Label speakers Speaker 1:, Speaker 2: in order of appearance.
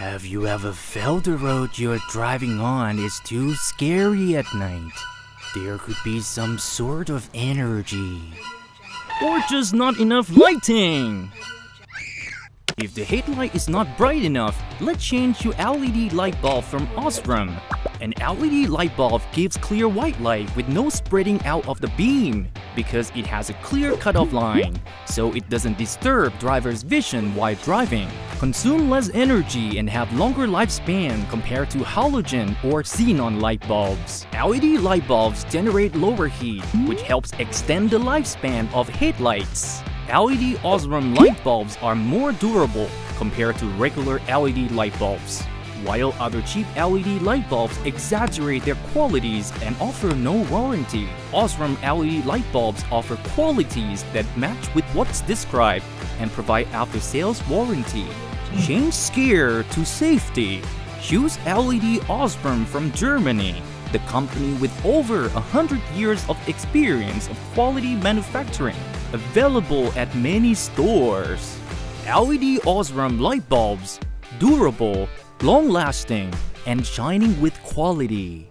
Speaker 1: Have you ever felt the road you're driving on is too scary at night? There could be some sort of energy. Or just not enough lighting! If the headlight is not bright enough, let's change to LED light bulb from OSRAM. An LED light bulb gives clear white light with no spreading out of the beam because it has a clear cutoff line, so it doesn't disturb driver's vision while driving, consume less energy, and have longer lifespan compared to halogen or xenon light bulbs. LED light bulbs generate lower heat, which helps extend the lifespan of headlights. LED OSRAM light bulbs are more durable compared to regular LED light bulbs, while other cheap LED light bulbs exaggerate their qualities and offer no warranty. OSRAM LED light bulbs offer qualities that match with what's described and provide after-sales warranty. Change scare to safety. Choose LED OSRAM from Germany, the company with over 100 years of experience of quality manufacturing, available at many stores. LED OSRAM light bulbs, durable, long-lasting, and shining with quality.